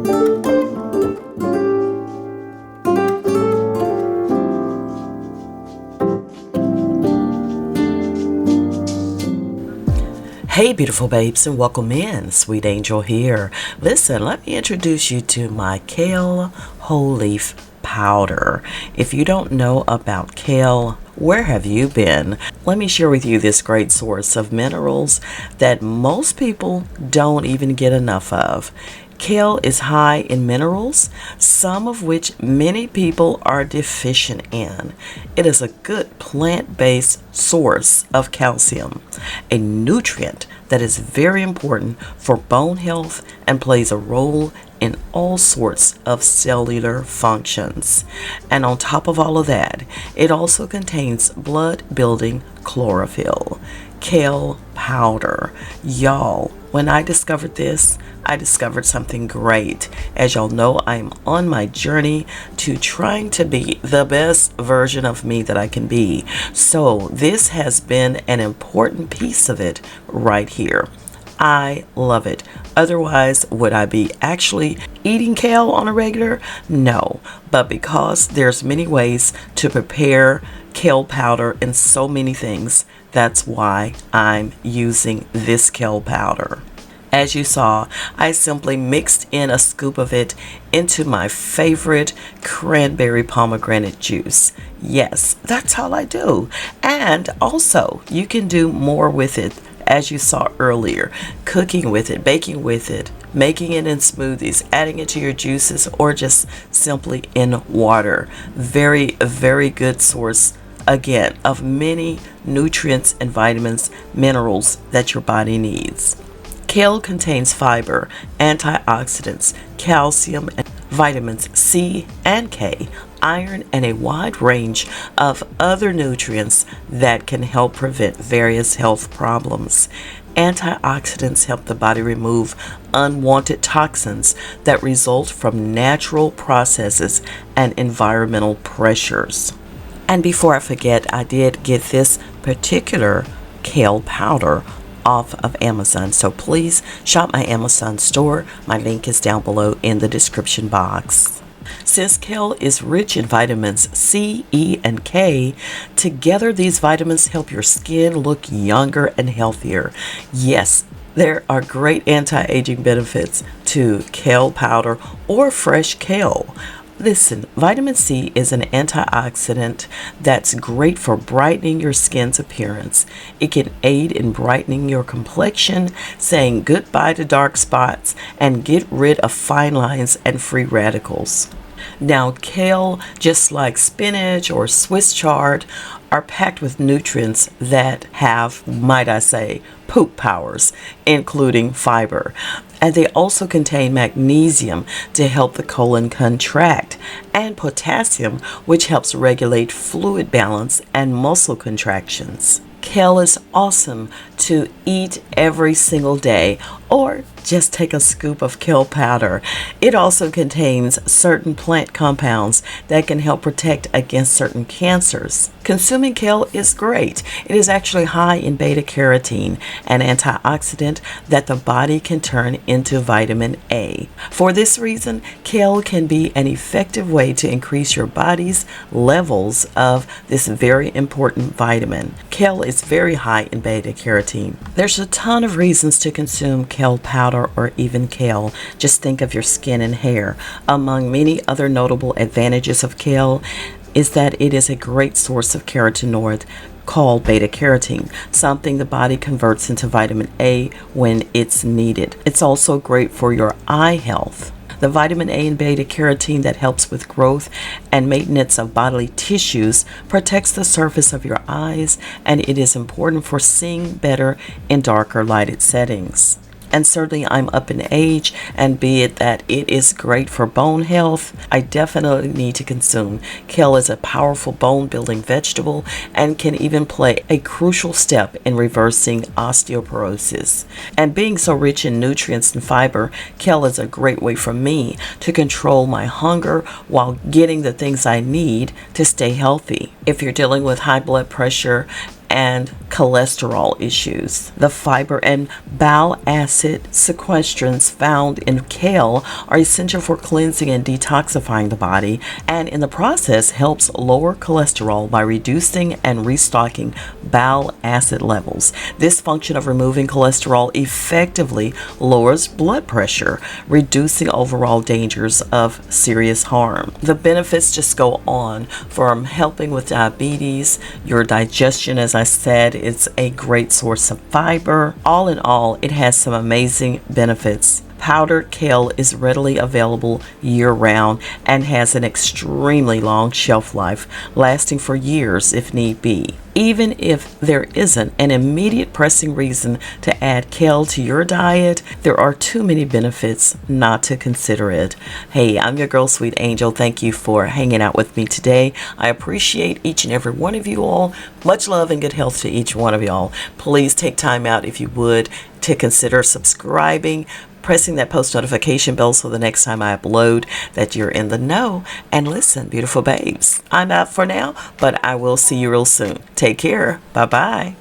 Hey beautiful babes, and welcome in. Sweet Angel here. Listen, let me introduce you to my kale whole leaf powder. If you don't know about kale, where have you been? Let me share with you this great source of minerals that most people don't even get enough of. Kale is high in minerals, some of which many people are deficient in. It is a good plant-based source of calcium, a nutrient that is very important for bone health and plays a role in all sorts of cellular functions. And on top of all of that, it also contains blood-building chlorophyll. Kale powder. Y'all, when I discovered this, I discovered something great. As y'all know, I'm on my journey to trying to be the best version of me that I can be. So this has been an important piece of it right here. I love it. Otherwise, would I be actually eating kale on a regular? No, but because there's many ways to prepare kale powder and so many things, that's why I'm using this kale powder. As you saw, I simply mixed in a scoop of it into my favorite cranberry pomegranate juice. Yes, that's all I do. And also, you can do more with it, as you saw earlier, cooking with it, baking with it, making it in smoothies, adding it to your juices, or just simply in water. Very, very good source, again, of many nutrients and vitamins, minerals that your body needs. Kale contains fiber, antioxidants, calcium, and vitamins C and K, iron, and a wide range of other nutrients that can help prevent various health problems. Antioxidants help the body remove unwanted toxins that result from natural processes and environmental pressures. And before I forget, I did get this particular kale powder off of Amazon, so please shop my Amazon store. My link is down below in the description box. Since kale is rich in vitamins C, E, and K, together these vitamins help your skin look younger and healthier. Yes, there are great anti-aging benefits to kale powder or fresh kale. Listen, vitamin C is an antioxidant that's great for brightening your skin's appearance. It can aid in brightening your complexion, saying goodbye to dark spots, and get rid of fine lines and free radicals. Now, kale, just like spinach or Swiss chard, are packed with nutrients that have, might I say, poop powers, including fiber. And they also contain magnesium to help the colon contract, and potassium, which helps regulate fluid balance and muscle contractions. Kale is awesome to eat every single day, or just take a scoop of kale powder. It also contains certain plant compounds that can help protect against certain cancers. Consuming kale is great. It is actually high in beta carotene, an antioxidant that the body can turn into vitamin A. For this reason, kale can be an effective way to increase your body's levels of this very important vitamin. Kale is very high in beta carotene. There's a ton of reasons to consume kale powder or even kale. Just think of your skin and hair. Among many other notable advantages of kale is that it is a great source of carotenoid called beta carotene, something the body converts into vitamin A when it's needed. It's also great for your eye health. The vitamin A and beta carotene that helps with growth and maintenance of bodily tissues protects the surface of your eyes, and it is important for seeing better in darker lighted settings. And certainly I'm up in age, and be it that it is great for bone health, I definitely need to consume. Kale is a powerful bone building vegetable and can even play a crucial step in reversing osteoporosis. And being so rich in nutrients and fiber, kale is a great way for me to control my hunger while getting the things I need to stay healthy. If you're dealing with high blood pressure and cholesterol issues. The fiber and bile acid sequestrants found in kale are essential for cleansing and detoxifying the body, and in the process helps lower cholesterol by reducing and restocking bile acid levels. This function of removing cholesterol effectively lowers blood pressure, reducing overall dangers of serious harm. The benefits just go on, from helping with diabetes, your digestion, as I said, it's a great source of fiber. All in all, it has some amazing benefits. Powdered kale is readily available year-round and has an extremely long shelf life, lasting for years if need be. Even if there isn't an immediate pressing reason to add kale to your diet, there are too many benefits not to consider it. Hey, I'm your girl, Sweet Angel. Thank you for hanging out with me today. I appreciate each and every one of you all. Much love and good health to each one of y'all. Please take time out, if you would, to consider subscribing, pressing that post notification bell so the next time I upload that you're in the know. And listen, beautiful babes, I'm out for now, but I will see you real soon. Take care. Bye-bye.